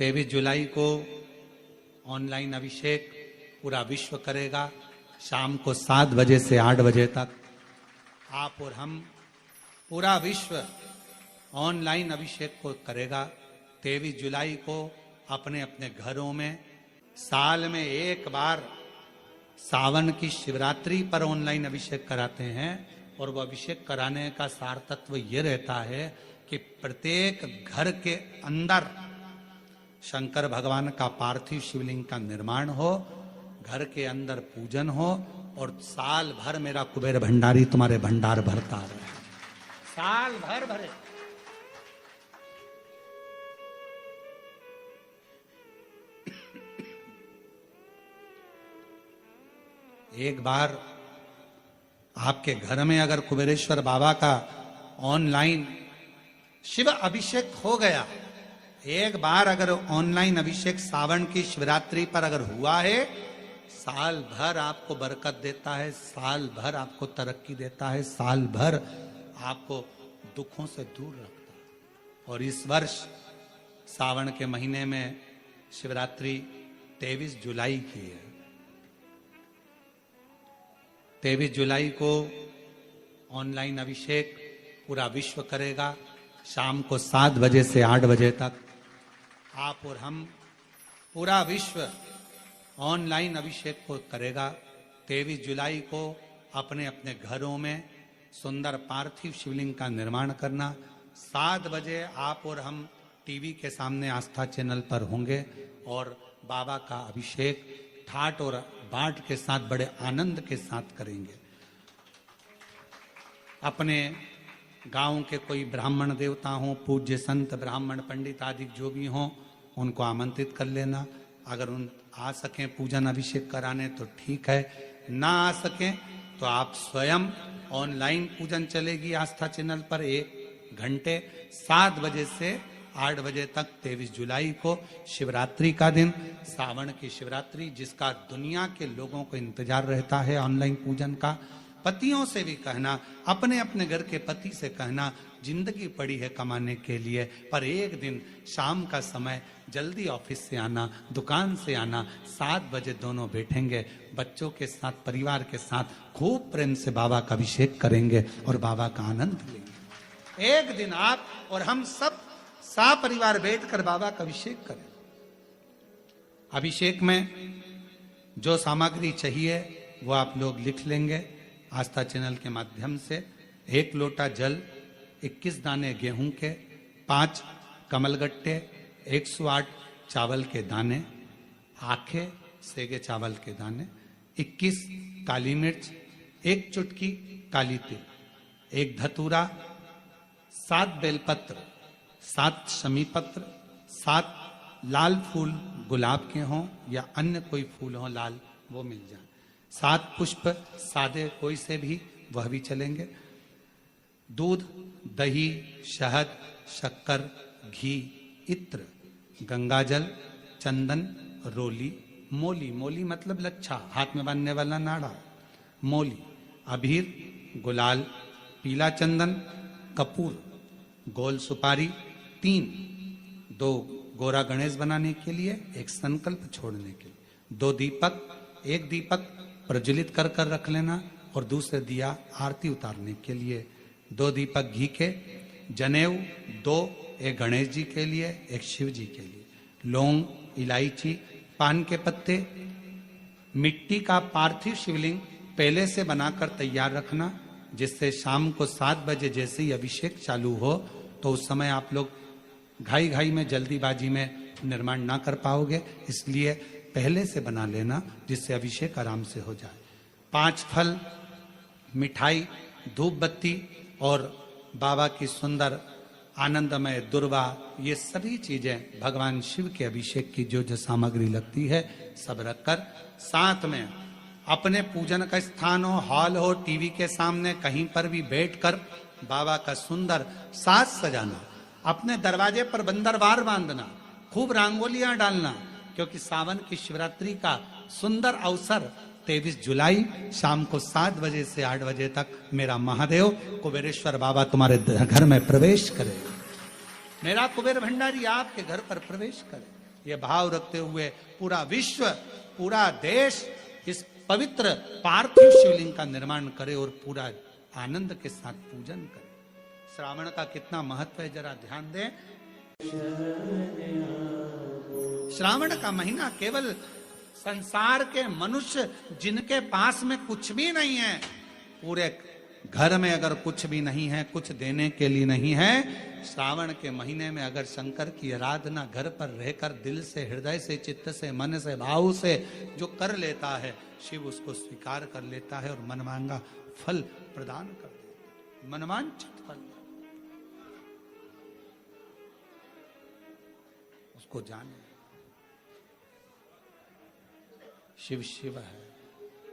23 जुलाई को ऑनलाइन अभिषेक पूरा विश्व करेगा। शाम को 7 बजे से 8 बजे तक आप और हम पूरा विश्व ऑनलाइन अभिषेक को करेगा। 23 जुलाई को अपने अपने घरों में साल में एक बार सावन की शिवरात्रि पर ऑनलाइन अभिषेक कराते हैं। और वह अभिषेक कराने का सार तत्व ये रहता है कि प्रत्येक घर के अंदर शंकर भगवान का पार्थिव शिवलिंग का निर्माण हो, घर के अंदर पूजन हो और साल भर मेरा कुबेर भंडारी तुम्हारे भंडार भरता रहे, साल भर भरे। एक बार आपके घर में अगर कुबेरेश्वर बाबा का ऑनलाइन शिव अभिषेक हो गया, एक बार अगर ऑनलाइन अभिषेक सावन की शिवरात्रि पर अगर हुआ है, साल भर आपको बरकत देता है, साल भर आपको तरक्की देता है, साल भर आपको दुखों से दूर रखता है। और इस वर्ष सावन के महीने में शिवरात्रि 23 जुलाई की है। 23 जुलाई को ऑनलाइन अभिषेक पूरा विश्व करेगा। शाम को 7 बजे से 8 बजे तक आप और हम पूरा विश्व ऑनलाइन अभिषेक को करेगा। 23 जुलाई को अपने अपने घरों में सुंदर पार्थिव शिवलिंग का निर्माण करना। 7 बजे आप और हम टीवी के सामने आस्था चैनल पर होंगे और बाबा का अभिषेक ठाट और बाट के साथ बड़े आनंद के साथ करेंगे। अपने गांव के कोई ब्राह्मण देवता हों, पूज्य संत ब्राह्मण पंडित आदि जो भी हों, उनको आमंत्रित कर लेना। अगर उन आ सकें पूजन अभिषेक कराने तो ठीक है, ना आ सकें तो आप स्वयं ऑनलाइन पूजन चलेगी आस्था चैनल पर 1 घंटे 7 बजे से 8 बजे तक। 23 जुलाई को शिवरात्रि का दिन, सावन की शिवरात्रि जिसका दुनिया के लोगों को इंतजार रहता है ऑनलाइन पूजन का। पतियों से भी कहना, अपने अपने घर के पति से कहना, जिंदगी पड़ी है कमाने के लिए, पर एक दिन शाम का समय जल्दी ऑफिस से आना, दुकान से आना, 7 बजे दोनों बैठेंगे, बच्चों के साथ परिवार के साथ खूब प्रेम से बाबा का अभिषेक करेंगे और बाबा का आनंद लेंगे। एक दिन आप और हम सब परिवार बैठकर बाबा का अभिषेक करें। अभिषेक में जो सामग्री चाहिए वो आप लोग लिख लेंगे आस्था चैनल के माध्यम से। 1 लोटा जल, 21 दाने गेहूं के, 5 कमलगट्टे, 108 चावल के दाने, आखे सेगे चावल के दाने, 21 काली मिर्च, 1 चुटकी काली तिल, 1 धतूरा, 7 बेलपत्र, 7 शमी पत्र, 7 लाल फूल गुलाब के हों या अन्य कोई फूल हो लाल वो मिल जाए, 7 पुष्प सादे कोई से भी वह भी चलेंगे, दूध, दही, शहद, शक्कर, घी, इत्र, गंगाजल, चंदन, रोली, मोली, मोली मतलब लच्छा, हाथ में बांधने वाला नाड़ा, मोली, अबीर, गुलाल, पीला चंदन, कपूर, गोल सुपारी, 2 गोरा गणेश बनाने के लिए, 1 संकल्प छोड़ने के लिए, 2 दीपक, 1 दीपक प्रज्वलित कर कर रख लेना और दूसरे दिया आरती उतारने के लिए, 2 दीपक घी के, जनेऊ 2, 1 गणेश जी के लिए, 1 शिव जी के लिए, लौंग, इलायची, पान के पत्ते, मिट्टी का पार्थिव शिवलिंग पहले से बनाकर तैयार रखना, जिससे शाम को 7 बजे जैसे ही अभिषेक चालू हो तो उस समय आप लोग घाई घाई में जल्दीबाजी में निर्माण ना कर पाओगे, इसलिए पहले से बना लेना जिससे अभिषेक आराम से हो जाए। 5 फल, मिठाई, धूप बत्ती और बाबा की सुंदर आनंदमय दुर्वा, ये सभी चीजें भगवान शिव के अभिषेक की जो जो सामग्री लगती है सब रखकर, साथ में अपने पूजन का स्थान हो, हॉल हो, टीवी के सामने कहीं पर भी बैठकर बाबा का सुंदर साज सजाना, अपने दरवाजे पर बंदरवार बांधना, खूब रंगोलियां डालना, क्योंकि सावन की शिवरात्रि का सुंदर अवसर 23 जुलाई शाम को 7 बजे से 8 बजे तक मेरा महादेव कुबेरेश्वर बाबा तुम्हारे घर में प्रवेश करे, मेरा कुबेर भंडारी आपके घर पर प्रवेश करे। ये भाव रखते हुए पूरा विश्व, पूरा देश इस पवित्र पार्थिव शिवलिंग का निर्माण करे और पूरा आनंद के साथ पूजन करे। श्रावण का कितना महत्व है जरा ध्यान दें। श्रावण का महीना केवल संसार के मनुष्य जिनके पास में कुछ भी नहीं है, पूरे घर में अगर कुछ भी नहीं है, कुछ देने के लिए नहीं है, श्रावण के महीने में अगर शंकर की आराधना घर पर रहकर दिल से, हृदय से, चित्त से, मन से, भाव से जो कर लेता है, शिव उसको स्वीकार कर लेता है और मनमांगा फल प्रदान कर देता है, मनवांछित फल उसको जाने। शिव शिव है,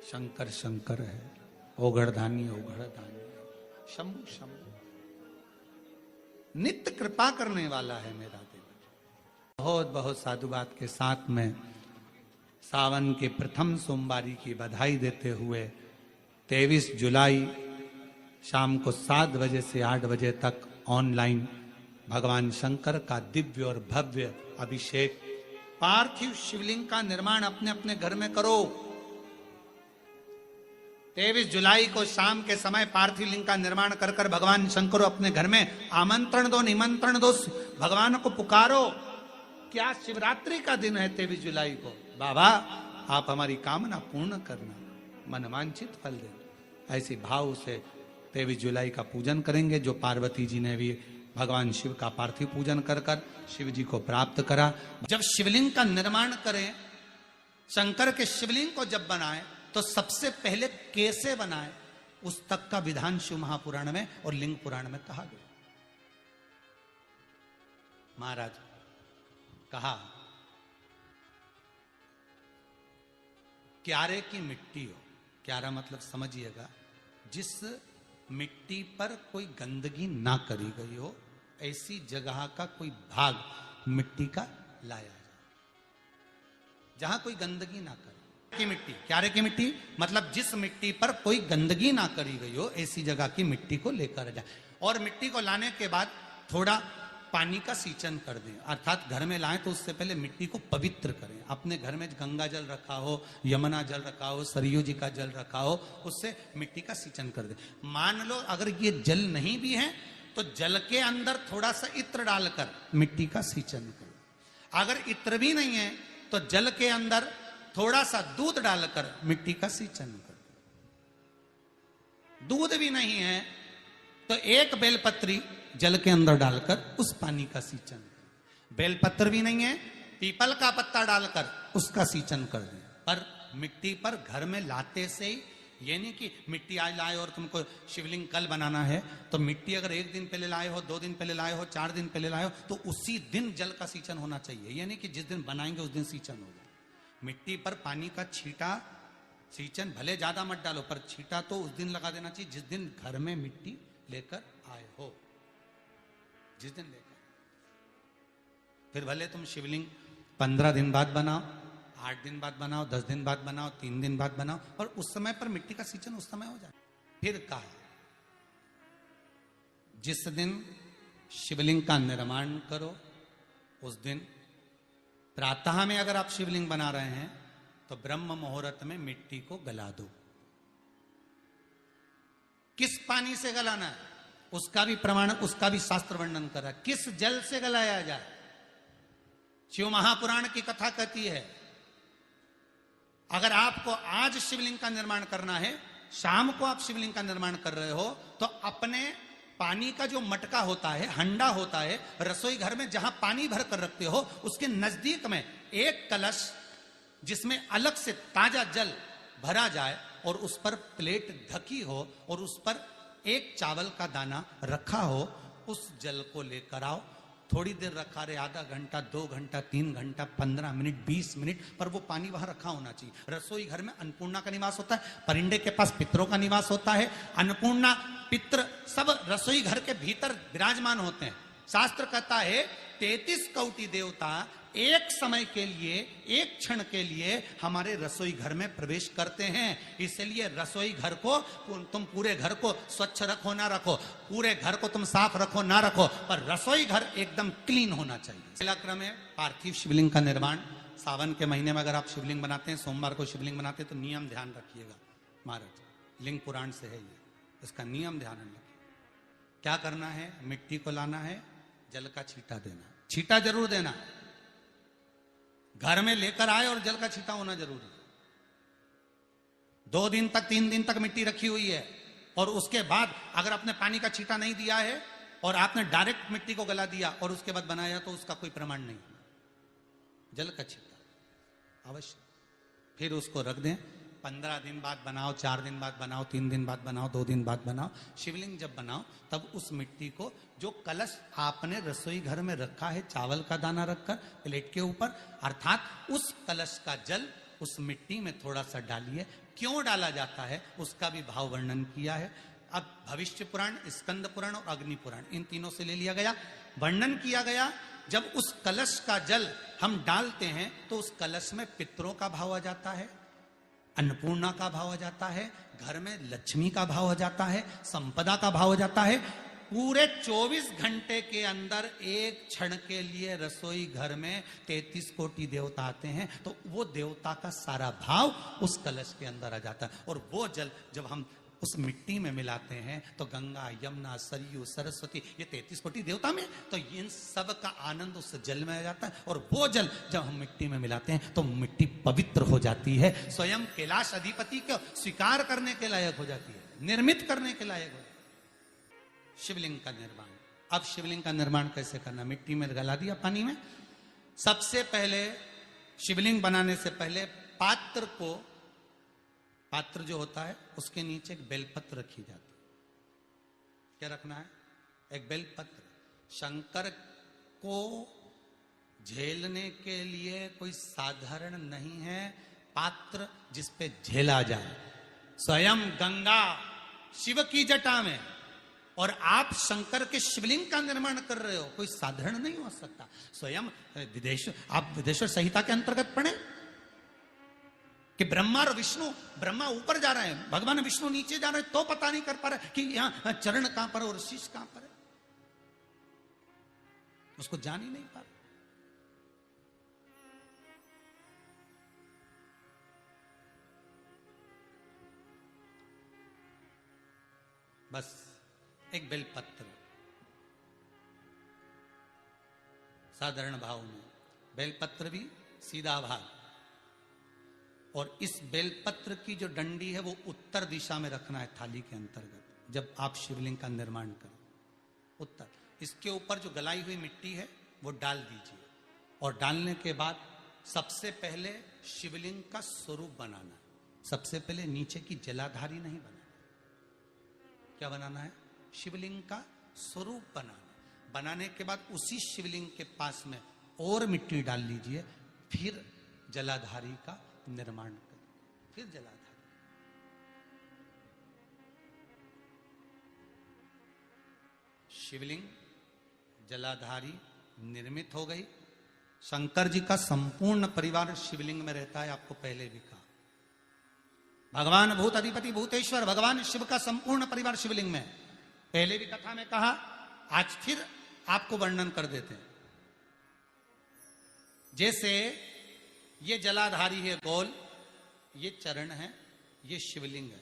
शंकर शंकर है, ओघड़दानी ओघड़दानी, शंभु शंभु, नित्य कृपा करने वाला है मेरा देव। बहुत बहुत साधुवाद के साथ में सावन के प्रथम सोमवारी की बधाई देते हुए 23 जुलाई शाम को 7 बजे से 8 बजे तक ऑनलाइन भगवान शंकर का दिव्य और भव्य अभिषेक, पार्थिव शिवलिंग का निर्माण अपने अपने घर में करो। 23 जुलाई को शाम के समय पार्थिव लिंग का निर्माण कर कर भगवान शंकर अपने घर में आमंत्रण दो, निमंत्रण दो, भगवान को पुकारो। क्या शिवरात्रि का दिन है 23 जुलाई को, बाबा आप हमारी कामना पूर्ण करना, मनवांछित फल देना। ऐसे भाव से 23 जुलाई का पूजन करेंगे, जो पार्वती जी ने भी भगवान शिव का पार्थिव पूजन कर कर शिव जी को प्राप्त करा। जब शिवलिंग का निर्माण करें, शंकर के शिवलिंग को जब बनाए तो सबसे पहले कैसे बनाए, उस तक का विधान शिव महापुराण में और लिंग पुराण में कहा गया। महाराज कहा, क्यारे की मिट्टी हो, क्यारा मतलब समझिएगा जिस मिट्टी पर कोई गंदगी ना करी गई हो, ऐसी जगह का कोई भाग मिट्टी का लाया जाए जहां कोई गंदगी ना करे। की मिट्टी, क्यारे की मिट्टी मतलब जिस मिट्टी पर कोई गंदगी ना करी गई हो, ऐसी जगह की मिट्टी को लेकर जाए। और मिट्टी को लाने के बाद थोड़ा पानी का सींचन कर दें, अर्थात घर में लाएं तो उससे पहले मिट्टी को पवित्र करें। अपने घर में गंगा जल रखा हो, यमुना जल रखा हो, सरयू जी का जल रखा हो, उससे मिट्टी का सींचन कर दें। मान लो अगर ये जल नहीं भी है तो जल के अंदर थोड़ा सा इत्र डालकर मिट्टी का सींचन करें। अगर इत्र भी नहीं है तो जल के अंदर थोड़ा सा दूध डालकर मिट्टी का सींचन कर। दूध भी नहीं है तो एक बेलपत्री जल के अंदर डालकर उस पानी का सींचन। बेलपत्र भी नहीं है, पीपल का पत्ता डालकर उसका सींचन कर दें। पर मिट्टी पर घर में लाते से ही, ये नहीं कि मिट्टी आज लाए और तुमको शिवलिंग कल बनाना है, तो मिट्टी अगर 1 दिन पहले लाए हो, 2 दिन पहले लाए हो, 4 दिन पहले लाए हो, तो उसी दिन जल का सींचन होना चाहिए। ये नहीं कि जिस दिन बनाएंगे उस दिन सींचन होगा। मिट्टी पर पानी का छींटा, सींचन भले ज्यादा मत डालो, पर छींटा तो उस दिन लगा देना चाहिए जिस दिन घर में मिट्टी लेकर आए हो, जिस दिन लेकर। फिर भले तुम शिवलिंग 15 दिन बाद बनाओ, 8 दिन बाद बनाओ, 10 दिन बाद बनाओ, 3 दिन बाद बनाओ, और उस समय पर मिट्टी का सींचन उस समय हो जाए। फिर कहा, जिस दिन शिवलिंग का निर्माण करो उस दिन प्रातः में अगर आप शिवलिंग बना रहे हैं तो ब्रह्म मुहूर्त में मिट्टी को गला दो। किस पानी से गलाना है उसका भी प्रमाण, उसका भी शास्त्र वर्णन करा। किस जल से गलाया जाए, शिव महापुराण की कथा कहती है। अगर आपको आज शिवलिंग का निर्माण करना है, शाम को आप शिवलिंग का निर्माण कर रहे हो, तो अपने पानी का जो मटका होता है, हंडा होता है, रसोई घर में जहां पानी भर कर रखते हो, उसके नजदीक में एक कलश जिसमें अलग से ताजा जल भरा जाए और उस पर प्लेट ढकी हो और उस पर एक चावल का दाना रखा हो, उस जल को लेकर आओ। थोड़ी देर रखा रहे, आधा घंटा, 2 घंटा, 3 घंटा, 15 मिनट, 20 मिनट, पर वो पानी वहां रखा होना चाहिए। रसोई घर में अन्नपूर्णा का निवास होता है, परिंदे के पास पितरों का निवास होता है। अन्नपूर्णा, पित्र सब रसोई घर के भीतर विराजमान होते हैं। शास्त्र कहता है 33 कोटि देवता एक समय के लिए, एक क्षण के लिए हमारे रसोई घर में प्रवेश करते हैं। इसलिए रसोई घर को तुम पूरे घर को स्वच्छ रखो ना रखो, पूरे घर को तुम साफ रखो ना रखो, पर रसोई घर एकदम क्लीन होना चाहिए। पहला क्रम है पार्थिव शिवलिंग का निर्माण। सावन के महीने में अगर आप शिवलिंग बनाते हैं, सोमवार को शिवलिंग बनाते हैं, तो नियम ध्यान रखिएगा महाराज, लिंग पुराण से है ये, इसका नियम ध्यान रखिए। क्या करना है, मिट्टी को लाना है, जल का छींटा देना, छींटा जरूर देना, घर में लेकर आए और जल का छींटा होना जरूरी है। 2 दिन तक 3 दिन तक मिट्टी रखी हुई है और उसके बाद अगर आपने पानी का छींटा नहीं दिया है और आपने डायरेक्ट मिट्टी को गला दिया और उसके बाद बनाया, तो उसका कोई प्रमाण नहीं। जल का छींटा अवश्य, फिर उसको रख दें। 15 दिन बाद बनाओ, 4 दिन बाद बनाओ, 3 दिन बाद बनाओ, 2 दिन बाद बनाओ। शिवलिंग जब बनाओ तब उस मिट्टी को, जो कलश आपने रसोई घर में रखा है चावल का दाना रखकर प्लेट के ऊपर, अर्थात उस कलश का जल उस मिट्टी में थोड़ा सा डालिए। क्यों डाला जाता है उसका भी भाव वर्णन किया है। अब भविष्य पुराण, स्कंद पुराण और अग्नि पुराण, इन तीनों से ले लिया गया, वर्णन किया गया। जब उस कलश का जल हम डालते हैं तो उस कलश में पितरों का भाव आ जाता है, अन्नपूर्णा का भाव आ जाता है, घर में लक्ष्मी का भाव आ जाता है, संपदा का भाव आ जाता है। पूरे 24 घंटे के अंदर एक क्षण के लिए रसोई घर में 33 कोटि देवता आते हैं, तो वो देवता का सारा भाव उस कलश के अंदर आ जाता है। और वो जल जब हम उस मिट्टी में मिलाते हैं तो गंगा, यमुना, सरयू, सरस्वती, ये 33 कोटि देवता में, तो इन सब का आनंद उस जल में आ जाता है। और वो जल जब हम मिट्टी में मिलाते हैं तो मिट्टी पवित्र हो जाती है, स्वयं कैलाश अधिपति को स्वीकार करने के लायक हो जाती है, निर्मित करने के लायक हो जाती है। शिवलिंग का निर्माण। अब शिवलिंग का निर्माण कैसे करना, मिट्टी में गला दिया पानी में। सबसे पहले शिवलिंग बनाने से पहले पात्र जो होता है उसके नीचे एक बेलपत्र रखी जाती है। क्या रखना है, एक बेलपत्र। शंकर को झेलने के लिए कोई साधारण नहीं है पात्र जिसपे झेला जाए। स्वयं गंगा शिव की जटा में और आप शंकर के शिवलिंग का निर्माण कर रहे हो, कोई साधारण नहीं हो सकता। स्वयं आप विदेश्वर संहिता के अंतर्गत पढ़े कि ब्रह्मा और विष्णु, ब्रह्मा ऊपर जा रहे हैं, भगवान विष्णु नीचे जा रहे हैं, तो पता नहीं कर पा रहे कि यहां चरण कहां पर और शीश कहां पर है, उसको जान ही नहीं पा रहे। बस एक बेलपत्र साधारण भाव में, बेलपत्र भी सीधा भाग, और इस बेलपत्र की जो डंडी है वो उत्तर दिशा में रखना है थाली के अंतर्गत। जब आप शिवलिंग का निर्माण करें उत्तर, इसके ऊपर जो गलाई हुई मिट्टी है वो डाल दीजिए। और डालने के बाद सबसे पहले शिवलिंग का स्वरूप बनाना है। सबसे पहले नीचे की जलाधारी नहीं बनाना, क्या बनाना है, शिवलिंग का स्वरूप बनाना। बनाने के बाद उसी शिवलिंग के पास में और मिट्टी डाल लीजिए, फिर जलाधारी का निर्माण करें, फिर जलाधारी। शिवलिंग जलाधारी निर्मित हो गई। शंकर जी का संपूर्ण परिवार शिवलिंग में रहता है, आपको पहले भी कहा। भगवान भूत अधिपति भूतेश्वर भगवान शिव का संपूर्ण परिवार शिवलिंग में, पहले भी कथा में कहा, आज फिर आपको वर्णन कर देते हैं। जैसे ये जलाधारी है गोल, ये चरण है, ये शिवलिंग है।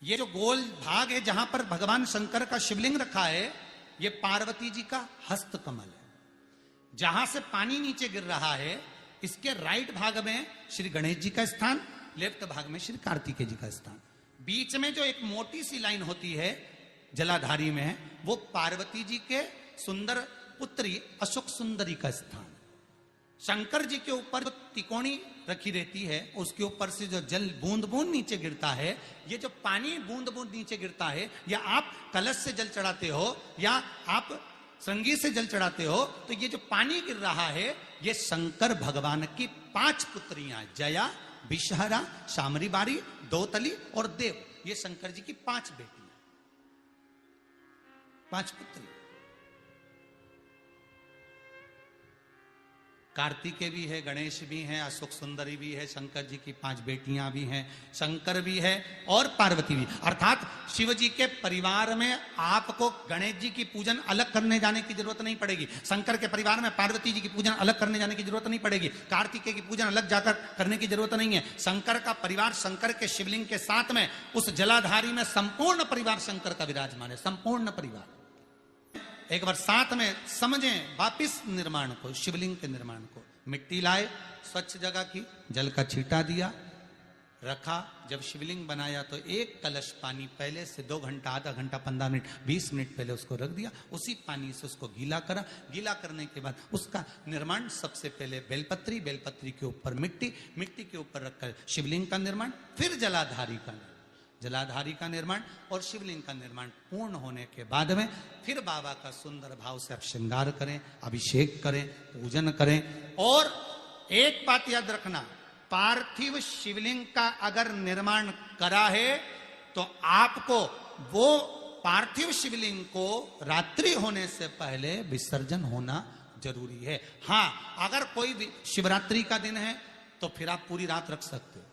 ये जो गोल भाग है जहां पर भगवान शंकर का शिवलिंग रखा है, ये पार्वती जी का हस्त कमल है। जहां से पानी नीचे गिर रहा है, इसके राइट भाग में श्री गणेश जी का स्थान, लेफ्ट भाग में श्री कार्तिकेय जी का स्थान। बीच में जो एक मोटी सी लाइन होती है जलाधारी में है, वो पार्वती जी के सुंदर पुत्री अशोक सुंदरी का स्थान। शंकर जी के ऊपर जो तिकोनी रखी रहती है, उसके ऊपर से जो जल बूंद बूंद नीचे गिरता है, ये जो पानी बूंद बूंद नीचे गिरता है, या आप कलश से जल चढ़ाते हो या आप संगीत से जल चढ़ाते हो, तो ये जो पानी गिर रहा है, ये शंकर भगवान की 5 पुत्रियां, जया, विषहरा, शामरी बारी, दोतली और देव, ये शंकर जी की 5 बेटियां, 5 पुत्री। कार्तिकेय भी है, गणेश भी हैं, अशोक सुंदरी भी है, शंकर जी की 5 बेटियां भी हैं, शंकर भी है और पार्वती भी। अर्थात शिव जी के परिवार में आपको गणेश जी की पूजन अलग करने जाने की जरूरत नहीं पड़ेगी, शंकर के परिवार में पार्वती जी की पूजन अलग करने जाने की जरूरत नहीं पड़ेगी, कार्तिकेय की पूजन अलग जाकर करने की जरूरत नहीं है। शंकर का परिवार शंकर के शिवलिंग के साथ में उस जलाधारी में संपूर्ण परिवार शंकर का विराजमान है, संपूर्ण परिवार। एक बार साथ में समझें वापिस निर्माण को, शिवलिंग के निर्माण को। मिट्टी लाए, स्वच्छ जगह की, जल का छींटा दिया, रखा। जब शिवलिंग बनाया तो एक कलश पानी पहले से 2 घंटा, आधा घंटा, 15 मिनट, 20 मिनट पहले उसको रख दिया। उसी पानी से उसको गीला करा। गीला करने के बाद उसका निर्माण सबसे पहले बेलपत्री, बेलपत्री के ऊपर मिट्टी, मिट्टी के ऊपर रखकर शिवलिंग का निर्माण, फिर जलाधारी का निर्माण, जलाधारी का निर्माण और शिवलिंग का निर्माण पूर्ण होने के बाद में फिर बाबा का सुंदर भाव से आप श्रृंगार करें, अभिषेक करें, पूजन करें। और एक बात याद रखना, पार्थिव शिवलिंग का अगर निर्माण करा है तो आपको वो पार्थिव शिवलिंग को रात्रि होने से पहले विसर्जन होना जरूरी है। हां, अगर कोई शिवरात्रि का दिन है तो फिर आप पूरी रात रख सकते हो।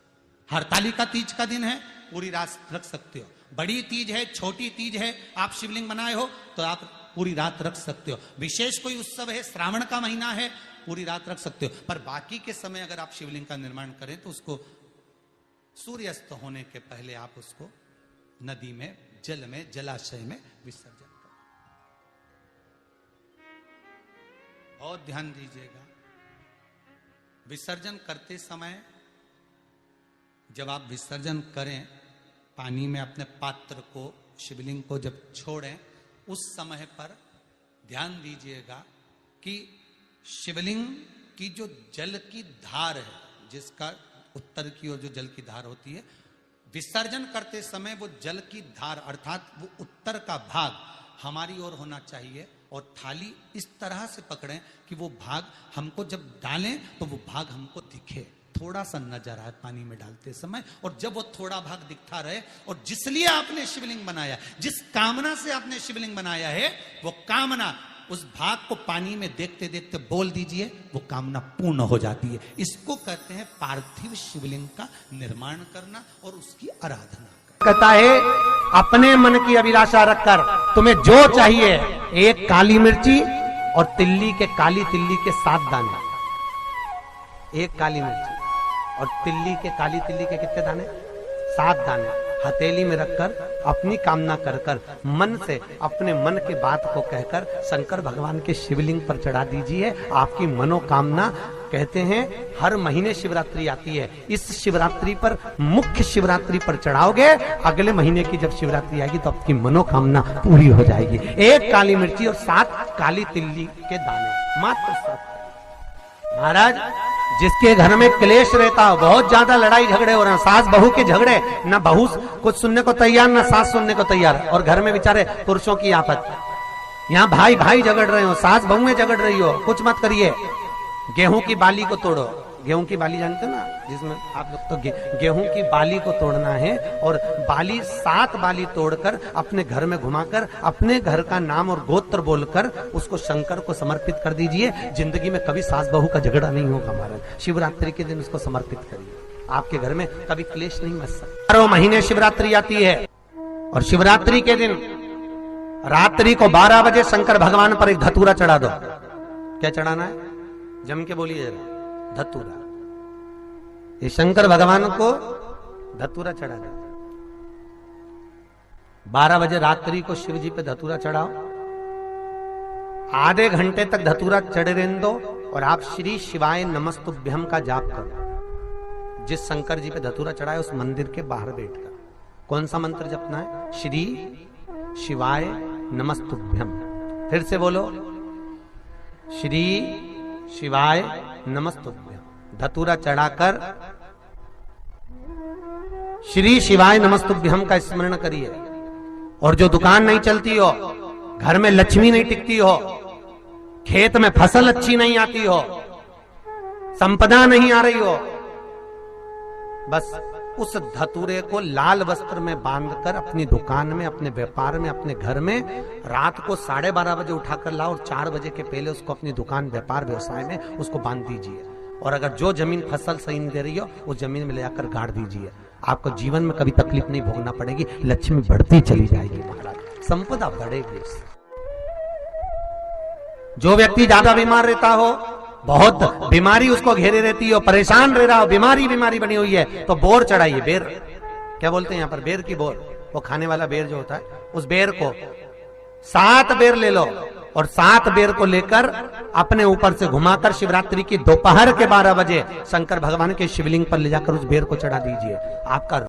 हरतालिका तीज का दिन है, पूरी रात रख सकते हो। बड़ी तीज है, छोटी तीज है, आप शिवलिंग बनाए हो तो आप पूरी रात रख सकते हो। विशेष कोई उत्सव है, श्रावण का महीना है, पूरी रात रख सकते हो। पर बाकी के समय अगर आप शिवलिंग का निर्माण करें तो उसको सूर्यास्त होने के पहले आप उसको नदी में, जल में, जलाशय में विसर्जन करें। बहुत ध्यान दीजिएगा, विसर्जन करते समय जब आप विसर्जन करें, पानी में अपने पात्र को, शिवलिंग को जब छोड़ें, उस समय पर ध्यान दीजिएगा कि शिवलिंग की जो जल की धार है, जिसका उत्तर की ओर जो जल की धार होती है, विसर्जन करते समय वो जल की धार अर्थात वो उत्तर का भाग हमारी ओर होना चाहिए और थाली इस तरह से पकड़ें कि वो भाग हमको जब डालें तो वो भाग हमको दिखे, थोड़ा सा नजर आए पानी में डालते समय। और जब वो थोड़ा भाग दिखता रहे और जिसलिए आपने शिवलिंग बनाया, जिस कामना से आपने शिवलिंग बनाया है, वो कामना उस भाग को पानी में देखते देखते बोल दीजिए, वो कामना पूर्ण हो जाती है। इसको कहते हैं पार्थिव शिवलिंग का निर्माण करना और उसकी आराधना। कहता है अपने मन की अभिलाषा रखकर तुम्हें जो चाहिए, एक काली मिर्ची और तिल्ली के, काली तिल्ली के 7 दाने, एक काली मिर्ची और तिल्ली के, काली तिल्ली के कितने दाने? 7 दाने हथेली में रखकर अपनी कामना कर कर मन से अपने मन के बात को कहकर शंकर भगवान के शिवलिंग पर चढ़ा दीजिए। आपकी मनोकामना, कहते हैं हर महीने शिवरात्रि आती है, इस शिवरात्रि पर, मुख्य शिवरात्रि पर चढ़ाओगे, अगले महीने की जब शिवरात्रि आएगी तो आपकी मनोकामना पूरी हो जाएगी। एक काली मिर्ची और 7 काली तिल्ली के दाने, मात्र 7। महाराज, जिसके घर में क्लेश रहता हो, बहुत ज्यादा लड़ाई झगड़े हो रहे हैं, सास बहू के झगड़े, ना बहू कुछ सुनने को तैयार, ना सास सुनने को तैयार, और घर में बेचारे पुरुषों की आफत, यहाँ भाई भाई झगड़ रहे हो, सास बहू में झगड़ रही हो, कुछ मत करिए। गेहूं की बाली को तोड़ो, गेहूं की बाली जानते हो ना, जिसमें आप लोग तो गेहूं की बाली को तोड़ना है और बाली 7 बाली तोड़कर अपने घर में घुमाकर अपने घर का नाम और गोत्र बोलकर उसको शंकर को समर्पित कर दीजिए। जिंदगी में कभी सास बहू का झगड़ा नहीं होगा। महाराज, शिवरात्रि के दिन उसको समर्पित करिए, आपके घर में कभी क्लेश नहीं मच सकता। 12 महीने शिवरात्रि आती है और शिवरात्रि के दिन रात्रि को 12 बजे शंकर भगवान पर एक धतूरा चढ़ा दो। क्या चढ़ाना है? जम के बोलिए जरा, धतूरा। ये शंकर भगवान को धतूरा चढ़ा दो। 12 बजे रात्रि को शिव जी पे धतूरा चढ़ाओ, आधे घंटे तक धतूरा चढ़े रहने दो और आप श्री शिवाय नमस्तुभ्यम का जाप करो। जिस शंकर जी पे धतूरा चढ़ाए उस मंदिर के बाहर बैठकर कौन सा मंत्र जपना है? श्री शिवाय नमस्तुभ्यम। फिर से बोलो, श्री शिवाय नमस्तुभ्यम। धतूरा चढ़ाकर श्री शिवाय नमस्तुभ्यम का स्मरण करिए। और जो दुकान नहीं चलती हो, घर में लक्ष्मी नहीं टिकती हो, खेत में फसल अच्छी नहीं आती हो, संपदा नहीं आ रही हो, बस उस धतूरे को लाल वस्त्र में बांधकर अपनी दुकान में, अपने व्यापार में, अपने घर में रात को 12:30 बजे उठाकर लाओ और 4 बजे के पहले उसको अपनी दुकान, व्यापार, व्यवसाय में उसको बांध दीजिए। और अगर जो जमीन फसल सही नहीं दे रही हो उस जमीन में ले जाकर गाड़ दीजिए। आपको जीवन में कभी तकलीफ नहीं भोगना पड़ेगी, लक्ष्मी बढ़ती चली जाएगी महाराज, संपदा बढ़ेगी। जो व्यक्ति ज्यादा बीमार रहता हो, बहुत बीमारी उसको घेरे रहती हो, परेशान रह रहा हो, बीमारी बनी हुई है, तो बोर चढ़ाइए। बेर क्या बोलते हैं यहाँ पर, बेर की बोर, वो खाने वाला बेर जो होता है, उस बेर को 7 बेर ले लो और 7 बेर को लेकर अपने ऊपर से घुमाकर शिवरात्रि की दोपहर के 12 बजे शंकर भगवान के शिवलिंग पर ले जाकर उस बेर को चढ़ा दीजिए। आपका